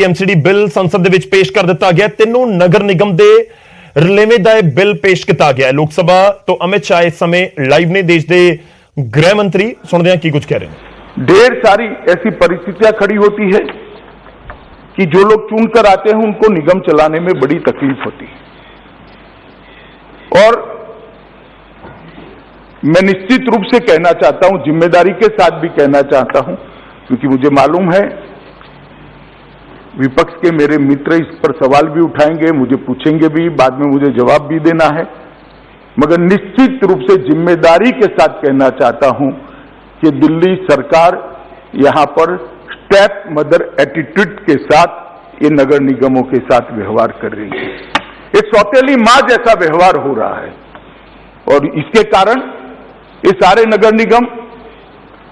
MCD bill संसद ਦੇ ਵਿੱਚ ਪੇਸ਼ ਕਰ ਦਿੱਤਾ ਗਿਆ। ਤਿੰਨੋਂ ਨਗਰ ਨਿਗਮ ਦੇ ਰਲੇਵੇਂ ਦਾ ਇਹ ਬਿੱਲ ਪੇਸ਼ ਕੀਤਾ ਗਿਆ। ਲੋਕ ਸਭਾ ਤੋਂ ਅਮਿਤ ਸ਼ਾਹ ਇਸ समय ਲਾਈਵ ने देश के गृह मंत्री सुनते हैं की कुछ कह रहे हैं। ढेर सारी ऐसी परिस्थितियां खड़ी होती है कि जो लोग चुनकर आते हैं उनको निगम चलाने में बड़ी तकलीफ होती है और मैं निश्चित रूप से कहना चाहता हूं, जिम्मेदारी के साथ भी कहना चाहता हूं, क्योंकि मुझे मालूम है विपक्ष के मेरे मित्र इस पर सवाल भी उठाएंगे, मुझे पूछेंगे भी, बाद में मुझे जवाब भी देना है, मगर निश्चित रूप से जिम्मेदारी के साथ कहना चाहता हूं कि दिल्ली सरकार यहां पर स्टेप मदर एटीट्यूड के साथ ये नगर निगमों के साथ व्यवहार कर रही है। एक सौतेली मां जैसा व्यवहार हो रहा है और इसके कारण ये सारे नगर निगम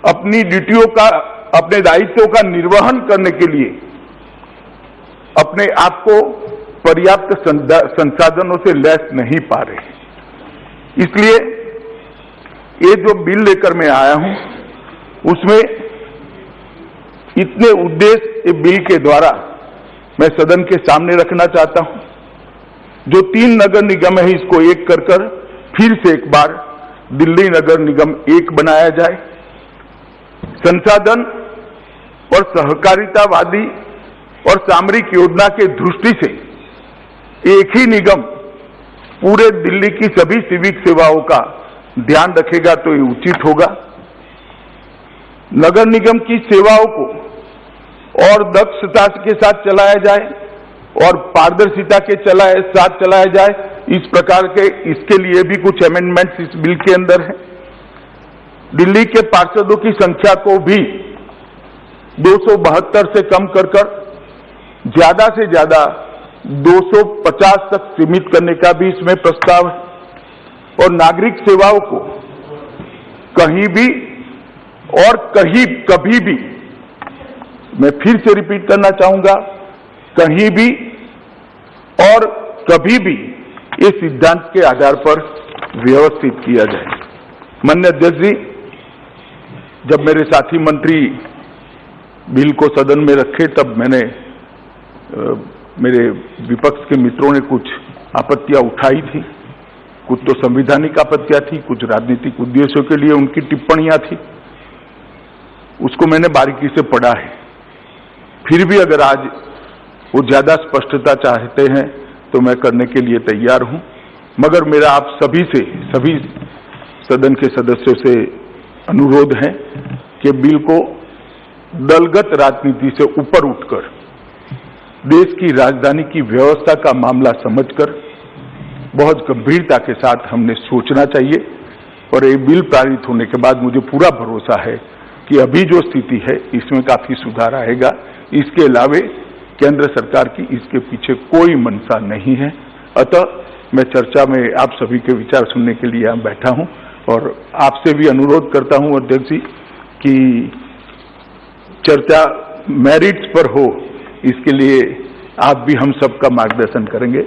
अपनी ड्यूटियों का, अपने दायित्वों का निर्वहन करने के लिए अपने आप को पर्याप्त संसाधनों से लैस नहीं पा रहे। इसलिए ये जो बिल लेकर मैं आया हूं उसमें इतने उद्देश्य ये बिल के द्वारा मैं सदन के सामने रखना चाहता हूं। जो 3 नगर निगम है इसको एक कर फिर से एक बार दिल्ली नगर निगम एक बनाया जाए। संसाधन और सहकारितावादी और सामरिक योजना के दृष्टि से एक ही निगम पूरे दिल्ली की सभी सिविक सेवाओं का ध्यान रखेगा तो ये उचित होगा। नगर निगम की सेवाओं को और दक्षता के साथ चलाया जाए और पारदर्शिता के साथ चलाया जाए, इस प्रकार के इसके लिए भी कुछ अमेंडमेंट्स इस बिल के अंदर है। दिल्ली के पार्षदों की संख्या को भी 272 से कम कर ज्यादा से ज्यादा 250 तक सीमित करने का भी इसमें प्रस्ताव है और नागरिक सेवाओं को कहीं भी और कभी भी, मैं फिर से रिपीट करना चाहूंगा, कहीं भी और कभी भी इस सिद्धांत के आधार पर व्यवस्थित किया जाए। माननीय अध्यक्ष जी, जब मेरे साथी मंत्री बिल को सदन में रखे तब मेरे विपक्ष के मित्रों ने कुछ आपत्तियां उठाई थी। कुछ तो संवैधानिक आपत्तियां थी, कुछ राजनीतिक उद्देश्यों के लिए उनकी टिप्पणियां थी। उसको मैंने बारीकी से पढ़ा है। फिर भी अगर आज वो ज्यादा स्पष्टता चाहते हैं तो मैं करने के लिए तैयार हूं, मगर मेरा आप सभी सदन के सदस्यों से अनुरोध है कि बिल को दलगत राजनीति से ऊपर उठकर देश की राजधानी की व्यवस्था का मामला समझकर बहुत गंभीरता के साथ हमने सोचना चाहिए। और ये बिल पारित होने के बाद मुझे पूरा भरोसा है कि अभी जो स्थिति है इसमें काफी सुधार आएगा। इसके अलावे केंद्र सरकार की इसके पीछे कोई मंशा नहीं है। अतः मैं चर्चा में आप सभी के विचार सुनने के लिए यहाँ बैठा हूँ और आपसे भी अनुरोध करता हूँ अध्यक्ष जी कि चर्चा मेरिट्स पर हो, इसके लिए आप भी हम सबका मार्गदर्शन करेंगे।